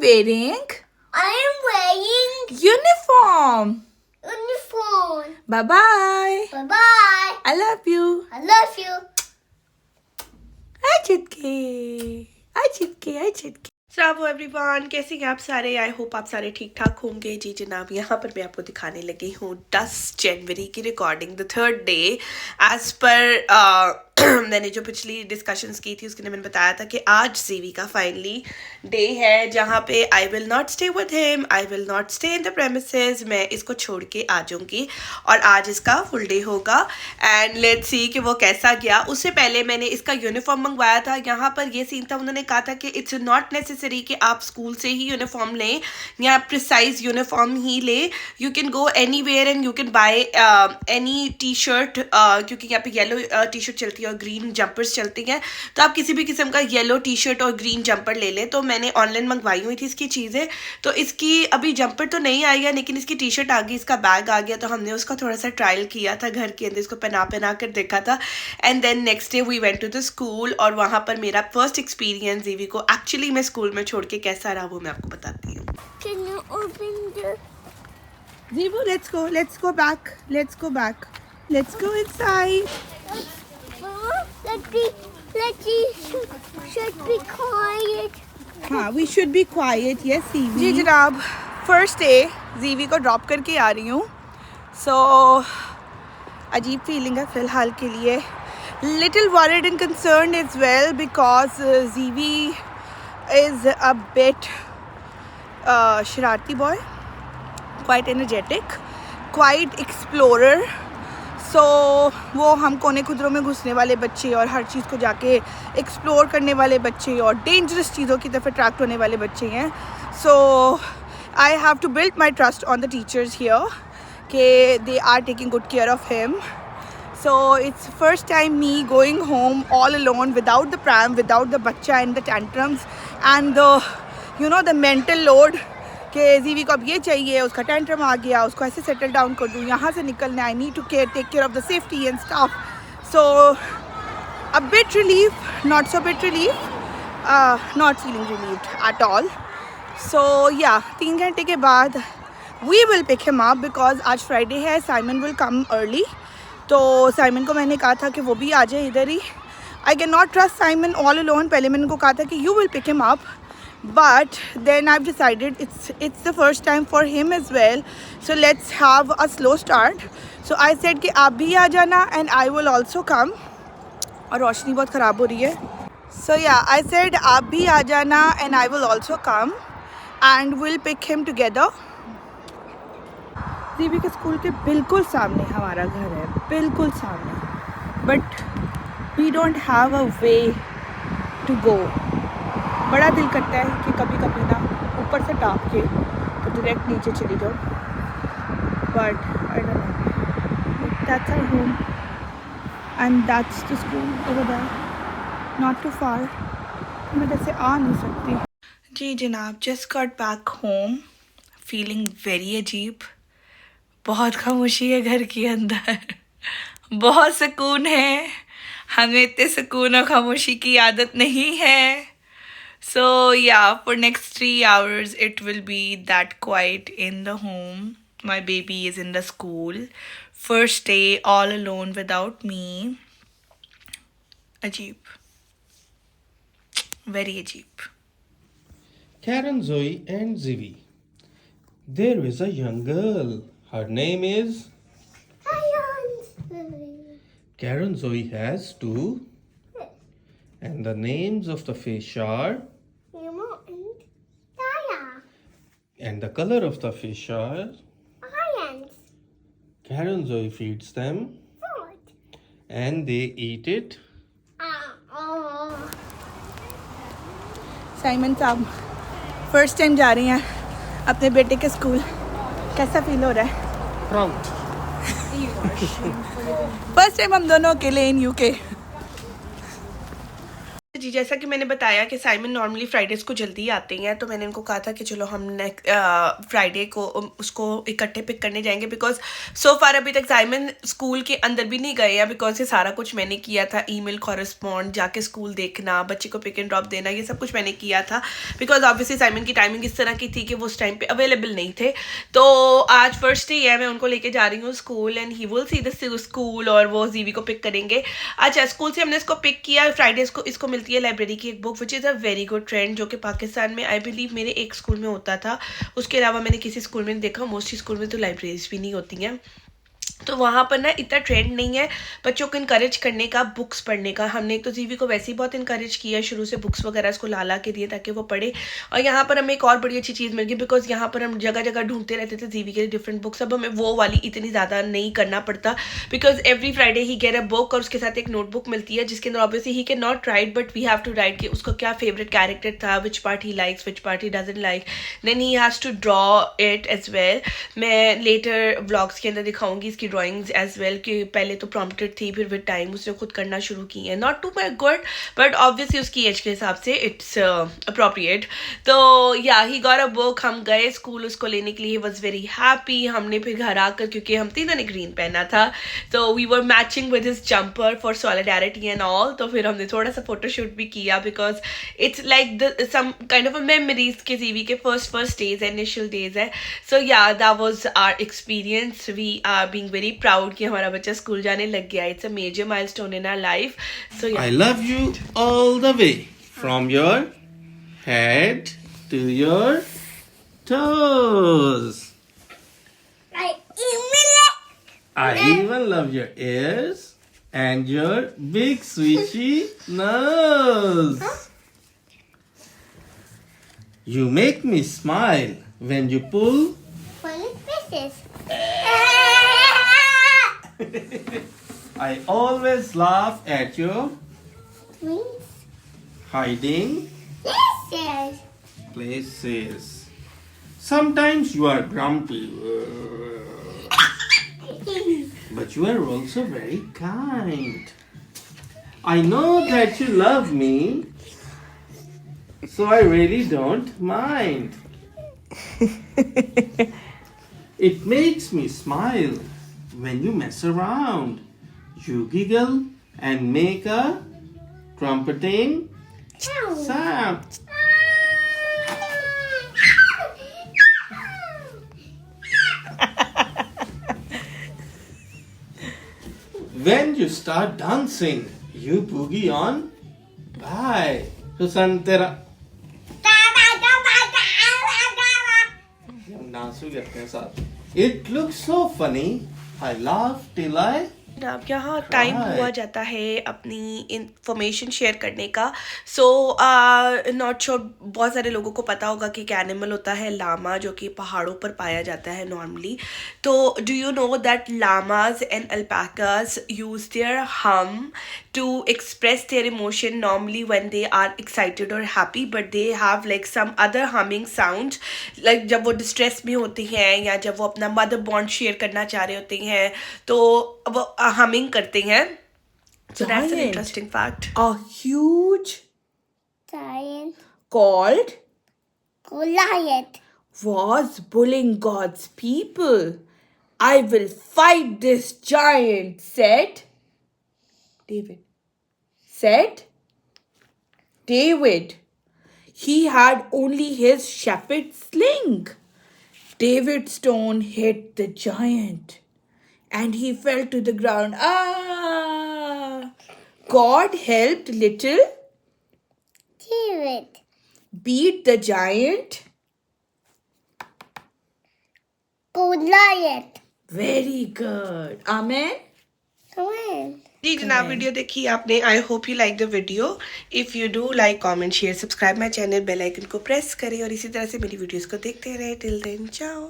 wearing uniform. Bye bye. Bye-bye. I love you. I love you. Hi Chitke. Hi Chitke. Hi Chitke. Assalamu everyone, कैसे हैं आप सारे? I hope आप सारे ठीक ठाक होंगे। जी जनाब, यहाँ पर मैं आपको दिखाने लगी हूँ 10 जनवरी की recording, the third day. As per मैंने जो पिछली डिस्कशंस की थी उसके लिए मैंने बताया था कि आज जीवी का फाइनली डे है जहाँ पे I will not stay with him, I will not stay in the premises. मैं इसको छोड़ के आ जाऊँगी और आज इसका फुल डे होगा एंड लेट्स सी कि वो कैसा गया। उससे पहले मैंने इसका यूनिफॉर्म मंगवाया था। यहाँ पर ये सीन था, उन्होंने कहा था कि इट्स नॉट नेसेसरी कि आप स्कूल से ही यूनिफॉर्म लें या प्रिसाइज यूनिफॉर्म ही ले। You can go anywhere and you can buy any T shirt, क्योंकि यहाँ पे येलो टी शर्ट चलती है और ग्रीन जंपर्स चलती हैं, तो आप किसी भी किस्म का येलो टी शर्ट और ग्रीन जंपर ले लें। तो मैंने ऑनलाइन मंगवाई हुई थी इसकी चीज़ें, तो इसकी अभी जंपर तो नहीं आई है लेकिन इसकी टी शर्ट आ गई, इसका बैग आ गया। तो हमने उसका थोड़ा सा ट्रायल किया था घर के अंदर, इसको पहना कर देखा था and then next day we went to the school. और वहाँ पर मेरा फर्स्ट एक्सपीरियंस जीवी को एक्चुअली मैं स्कूल में छोड़ के कैसा रहा वो मैं आपको बताती हूँ। Can you open the... Zivu, let's go back, let's go inside. Should be quiet. हाँ, we should be quiet, yes Zivi. जी जनाब, फर्स्ट डे जीवी को ड्रॉप करके आ रही हूँ। सो अजीब फीलिंग है फ़िलहाल के लिए, little worried and concerned as well because Zivi is a bit शरारती boy, quite energetic, quite explorer. सो वो हम कोने खुदरों में घुसने वाले बच्चे और हर चीज़ को जाके एक्सप्लोर करने वाले बच्चे और डेंजरस चीज़ों की तरफ अट्रैक्ट होने वाले बच्चे हैं। So I have to build my trust on the teachers here कि they are taking good care of him. So it's first time me going home all alone without the pram, without the bachcha and the tantrums and the the mental load कि जीवी को अब ये चाहिए, उसका tantrum आ गया, उसको ऐसे सेटल डाउन कर दूँ, यहाँ से निकलना, I need to take care of the safety and stuff. So a bit relief, not so bit relief, not feeling relieved at all. So या 3 घंटे के बाद we will pick him up because आज फ्राइडे है, Simon will come early. तो Simon को मैंने कहा था कि वो भी आ जाए इधर ही। I can not trust Simon all alone. पहले मैंने उनको कहा था कि you will pick him up, but then I've decided it's the first time for him as well, so let's have a slow start. So I said कि आप भी आ जाना and I will also come. और रोशनी बहुत ख़राब हो रही है। So yeah, I said आप भी आ जाना and I will also come and we'll pick him together. जीवी के स्कूल के बिल्कुल सामने हमारा घर है, बिल्कुल सामने, but we don't have a way to go. बड़ा दिल करता है कि कभी कभी ना ऊपर से टाप के तो डायरेक्ट नीचे चली जाओ, but I don't know, that's our home and that's the school over there, not too far. मैं जैसे आ नहीं सकती। जी जनाब, just got back home, feeling very अजीब। बहुत खामोशी है घर के अंदर, बहुत सुकून है। हमें इतने सुकून और खामोशी की आदत नहीं है। So yeah, for next 3 hours it will be that quiet in the home. My baby is in the school. First day all alone without me. Ajeeb. Very ajeeb. Karen, Zoe and Zivi. There is a young girl. Her name is... Karen Zoe has 2. And the names of the fish are... And the color of the fish are... Orange. Karen Zoe feeds them. Food. And they eat it. Simon साहब first time जा रही हैं अपने बेटे के school, कैसा feel हो रहा है? Proud. फर्स्ट टाइम हम दोनों अकेले इन यूके। जी जैसा कि मैंने बताया कि साइमन नॉर्मली फ्राइडेज़ को जल्दी आते हैं, तो मैंने इनको कहा था कि चलो हम फ्राइडे को उसको इकट्ठे पिक करने जाएंगे, बिकॉज सो फार अभी तक साइमन स्कूल के अंदर भी नहीं गए हैं, बिकॉज ये सारा कुछ मैंने किया था, ईमेल कॉरेस्पॉन्ड, जाके स्कूल देखना, बच्चे को पिक एंड ड्रॉप देना, ये सब कुछ मैंने किया था, बिकॉज ऑब्वियसली साइमन की टाइमिंग इस तरह की थी कि वो उस टाइम पे अवेलेबल नहीं थे। तो आज फर्स्ट डे है, मैं उनको लेके जा रही हूँ school and he will see the school, और वो जीवी को पिक करेंगे। अच्छा, स्कूल से हमने इसको पिक किया, फ्राइडेज को इसको मिलती है लाइब्रेरी की एक book which is a very good trend, जो कि पाकिस्तान में आई बिलीव मेरे एक स्कूल में होता था, उसके अलावा मैंने किसी स्कूल में नहीं देखा। मोस्टली स्कूल में तो लाइब्रेरीज भी नहीं होती हैं, तो वहाँ पर ना इतना ट्रेंड नहीं है बच्चों को इनकरेज करने का, बुक्स पढ़ने का। हमने एक तो जीवी को वैसे ही बहुत इनकरेज किया शुरू से, बुक्स वगैरह इसको ला के दिए ताकि वो पढ़े। और यहाँ पर हमें एक और बड़ी अच्छी चीज़ मिल गई, बिकॉज यहाँ पर हम जगह जगह ढूंढते रहते थे जीवी के लिए डिफरेंट बुक्स, अब हमें वो वाली इतनी ज़्यादा नहीं करना पड़ता, because every Friday he get a book, और उसके साथ एक नोटबुक मिलती है जिसके अंदर obviously he can not write, but we have to write कि उसका क्या फेवरेट कैरेक्टर था, which part he likes, which part he doesn't like, then he has to draw it as well. मैं लेटर व्लॉग्स के अंदर दिखाऊंगी इसकी drawings as well, कि पहले तो प्रॉम्प्टेड थी, फिर विद टाइम उसने खुद करना शुरू की है, not to my good but obviously उसकी एज के हिसाब से इट्स अप्रोप्रिएट। तो या ही गॉट अ बुक, हम गए स्कूल उसको लेने के लिए, वॉज वेरी हैप्पी। हमने फिर घर आकर, क्योंकि हम तीनों ने ग्रीन पहना था, तो we were matching with his jumper for solidarity and all, तो फिर हमने थोड़ा सा फोटोशूट भी किया, because it's like the some kind of a memories के जीवी के फर्स्ट डेज है, इनिशियल डेज है। So yeah that was our experience, we are being very proud कि हमारा बच्चा स्कूल जाने लग गया। It's a major milestone in our life. So I love you all the way, from your head to your toes. I even love your ears and your big swishy nose. You make me smile when you pull. I always laugh at your hiding places. Sometimes you are grumpy, but you are also very kind. I know that you love me, so I really don't mind. It makes me smile when you mess around. You giggle and make a trumpeting sound. When you start dancing, you boogie on by. Susan, tera. It looks so funny. I laugh till I. अब यहाँ time हुआ जाता है अपनी information share करने का। So not sure, बहुत सारे लोगों को पता होगा कि एक एनिमल होता है लामा, जो कि पहाड़ों पर पाया जाता है नॉर्मली। तो do you know that llamas and alpacas use their hum to express their emotion normally when they are excited or happy, but they have like some other humming sounds, like जब वो distress में होते हैं या जब वो अपना mother bond share करना चाह रहे होते हैं तो वो humming करते हैं. So that's an interesting fact. A huge Giant called Goliath was bullying God's people. I will fight this giant, said David. Said David. He had only his shepherd's sling. David's stone hit the giant and he fell to the ground. Ah! God helped little David beat the giant. Goliath. Very good. Amen. Come on. जी जनाब, video देखी आपने. I hope you like the video. If you do, like comment share subscribe my channel, bell icon को press करें और इसी तरह से मेरी वीडियोस को देखते रहें. टिल देन, चाओ.